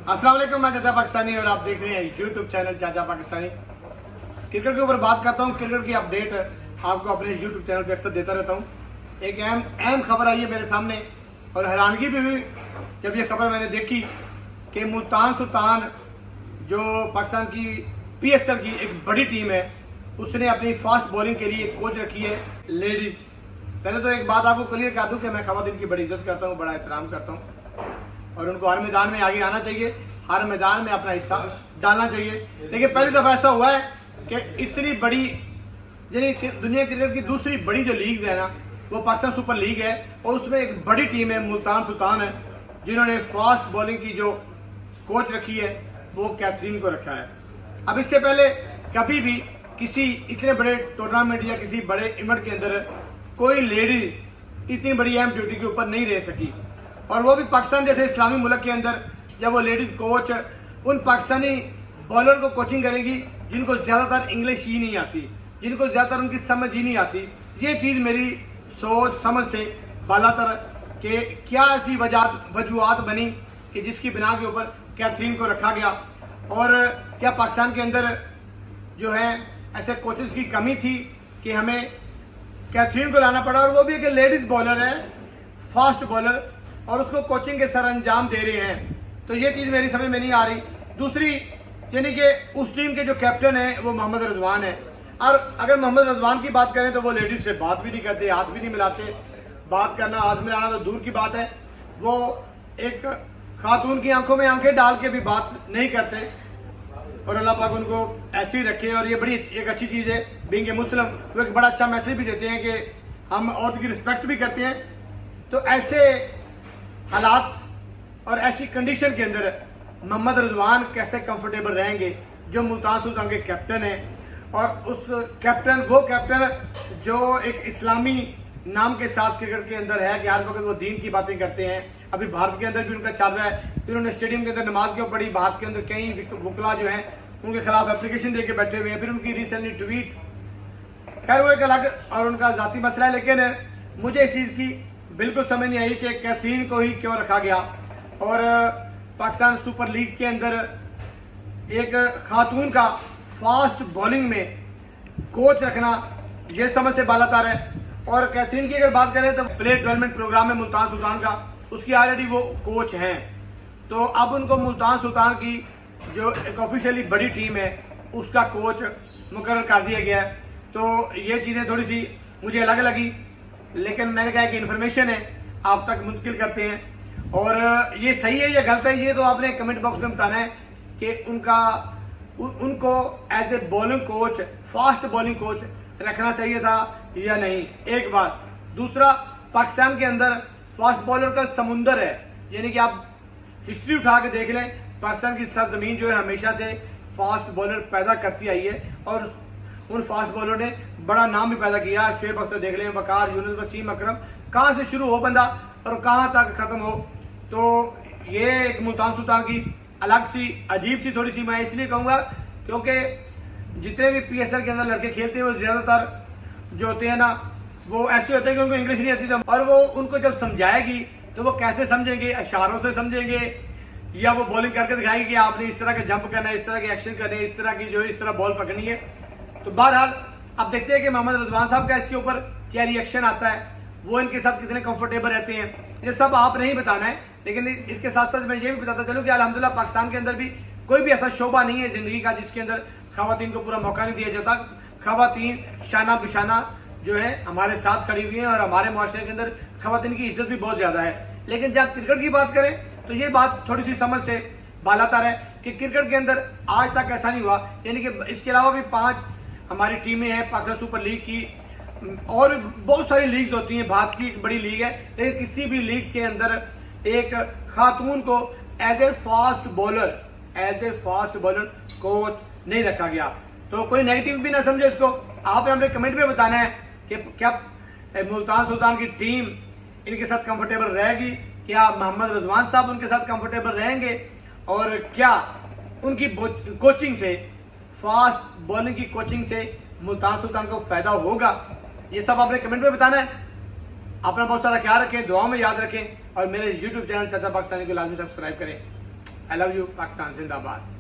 अस्सलाम वालेकुम, मैं चाचा पाकिस्तानी और आप देख रहे हैं यूट्यूब चैनल चाचा पाकिस्तानी। क्रिकेट के ऊपर बात करता हूँ। क्रिकेट की अपडेट आपको अपने यूट्यूब चैनल पे अक्सर देता रहता हूँ। एक अहम खबर आई है मेरे सामने और हैरानगी भी हुई जब ये खबर मैंने देखी कि मुल्तान सुल्तान जो पाकिस्तान की PSL की एक बड़ी टीम है, उसने अपनी फास्ट बॉलिंग के लिए कोच रखी है लेडीज। पहले तो एक बात आपको क्लियर कर दूं कि मैं खवातीन की बड़ी इज्जत करता हूँ, बड़ा एहतराम करता हूँ और उनको हर मैदान में आगे आना चाहिए, हर मैदान में अपना हिस्सा डालना चाहिए। लेकिन पहली दफ़ा ऐसा हुआ है कि इतनी बड़ी यानी दुनिया क्रिकेट की दूसरी बड़ी जो लीग है ना, वो पाकिस्तान सुपर लीग है और उसमें एक बड़ी टीम है मुल्तान सुल्तान है, जिन्होंने फास्ट बॉलिंग की जो कोच रखी है वो कैथरीन को रखा है। अब इससे पहले कभी भी किसी इतने बड़े टूर्नामेंट या किसी बड़े इवेंट के अंदर कोई लेडीज इतनी बड़ी अहम ड्यूटी के ऊपर नहीं रह सकी, और वो भी पाकिस्तान जैसे इस्लामी मुल्क के अंदर जब वो लेडीज कोच उन पाकिस्तानी बॉलर को कोचिंग करेगी जिनको ज़्यादातर इंग्लिश ही नहीं आती, जिनको ज़्यादातर उनकी समझ ही नहीं आती। ये चीज़ मेरी सोच समझ से बालातर कि क्या ऐसी वजूहत बनी कि जिसकी बिना के ऊपर कैथरीन को रखा गया, और क्या पाकिस्तान के अंदर जो है ऐसे कोचेस की कमी थी कि हमें कैथरीन को लाना पड़ा, और वो भी एक लेडीज बॉलर है, फास्ट बॉलर, और उसको कोचिंग के सर अंजाम दे रहे हैं। तो ये चीज़ मेरी समझ में नहीं आ रही। दूसरी यानी कि उस टीम के जो कैप्टन है वो मोहम्मद रिजवान है, और अगर मोहम्मद रिजवान की बात करें तो वो लेडीज से बात भी नहीं करते, हाथ भी नहीं मिलाते। बात करना, हाथ मिलाना तो दूर की बात है, वो एक खातून की आंखों में आंखें डाल के भी बात नहीं करते, और अल्लाह पाक उनको ऐसे ही रखे। और ये बड़ी एक अच्छी चीज़ है, बीइंग ए मुस्लिम वो एक बड़ा अच्छा मैसेज भी देते हैं कि हम औरत की रिस्पेक्ट भी करते हैं। तो ऐसे हालात और ऐसी कंडीशन के अंदर मोहम्मद रिजवान कैसे कंफर्टेबल रहेंगे जो मुल्तान सुल्तान के कैप्टन हैं, और उस वो कैप्टन जो एक इस्लामी नाम के साथ क्रिकेट के अंदर है कि हर वक्त वो दीन की बातें करते हैं। अभी भारत के अंदर भी उनका चल रहा है, फिर उन्होंने स्टेडियम के अंदर नमाज क्यों पढ़ी, भारत के अंदर कई वकला जो हैं उनके खिलाफ एप्लीकेशन दे के बैठे हुए हैं, फिर उनकी रिसेंटली ट्वीट, खैर वो एक अलग और उनका जाती मसला है। लेकिन मुझे इस चीज़ की बिल्कुल समझ नहीं आई कि कैथरीन को ही क्यों रखा गया, और पाकिस्तान सुपर लीग के अंदर एक खातून का फास्ट बॉलिंग में कोच रखना ये समझ से बालातर है। और कैथरीन की अगर बात करें तो प्लेयर डेवलपमेंट प्रोग्राम में मुल्तान सुल्तान का उसकी ऑलरेडी वो कोच हैं, तो अब उनको मुल्तान सुल्तान की जो एक ऑफिशियली बड़ी टीम है उसका कोच मुकर्रर कर दिया गया है। तो ये चीज़ें थोड़ी सी मुझे अलग लगी, लेकिन मैंने कहा कि इन्फॉर्मेशन है आप तक मुंतकिल करते हैं, और ये सही है या गलत है ये तो आपने कमेंट बॉक्स में बताना है कि उनको as a bowling coach, fast bowling coach रखना चाहिए था या नहीं, एक बात। दूसरा, पाकिस्तान के अंदर फास्ट बॉलर का समुंदर है, यानी कि आप हिस्ट्री उठा के देख लें, पाकिस्तान की सरजमीन जो है हमेशा से फास्ट बॉलर पैदा करती आई है, और उन फास्ट बॉलर ने बड़ा नाम भी पैदा किया। शेब अख्तर देख लें, वकार, यूनुस, वसीम अकरम, कहाँ से शुरू हो बंदा और कहाँ तक ख़त्म हो। तो ये एक मुल्तान सुल्तान की अलग सी अजीब सी थोड़ी सी, मैं इसलिए कहूँगा क्योंकि जितने भी PSL के अंदर लड़के खेलते हैं वो ज़्यादातर जो होते हैं ना वो ऐसे होते हैं कि उनको इंग्लिश नहीं आती, और वो उनको जब समझाएगी तो वो कैसे समझेंगे, इशारों से समझेंगे या वो बॉलिंग करके दिखाएंगे कि आपने इस तरह का जंप करना है, इस तरह के एक्शन करने हैं, इस तरह की जो इस तरह बॉल पकड़नी है। तो बहरहाल अब देखते हैं कि मोहम्मद रिजवान साहब का इसके ऊपर क्या रिएक्शन आता है, वो इनके साथ कितने कंफर्टेबल रहते हैं। ये सब आप नहीं बताना है, लेकिन इसके साथ साथ मैं ये भी बताता चलूँ कि अल्हम्दुलिल्लाह पाकिस्तान के अंदर भी कोई भी ऐसा शोबा नहीं है ज़िंदगी का जिसके अंदर खवातीन को पूरा मौका नहीं दिया जाता। खवातीन शाना बिशाना जो है हमारे साथ खड़ी हुई हैं, और हमारे माशरे के अंदर खवातीन की इज्जत भी बहुत ज़्यादा है। लेकिन जब क्रिकेट की बात करें तो ये बात थोड़ी सी समझ से बालातर है कि क्रिकेट के अंदर आज तक ऐसा नहीं हुआ, यानी कि इसके अलावा भी 5 हमारी टीमें हैं पाकिस्तान सुपर लीग की, और बहुत सारी लीग्स होती हैं, भारत की एक बड़ी लीग है, लेकिन किसी भी लीग के अंदर एक खातून को as a fast bowler coach नहीं रखा गया। तो कोई नेगेटिव भी ना समझे इसको, आपने हमें कमेंट में बताना है कि क्या मुल्तान सुल्तान की टीम इनके साथ कंफर्टेबल रहेगी, क्या मोहम्मद रिजवान साहब उनके साथ कंफर्टेबल रहेंगे, और क्या उनकी कोचिंग से, फास्ट बॉलिंग की कोचिंग से मुल्तान सुल्तान को फायदा होगा। ये सब आपने कमेंट में बताना है। अपना बहुत सारा ख्याल रखें, दुआओं में याद रखें, और मेरे YouTube चैनल चाचा पाकिस्तानी को लाजमी सब्सक्राइब करें। आई लव यू, पाकिस्तान जिंदाबाद।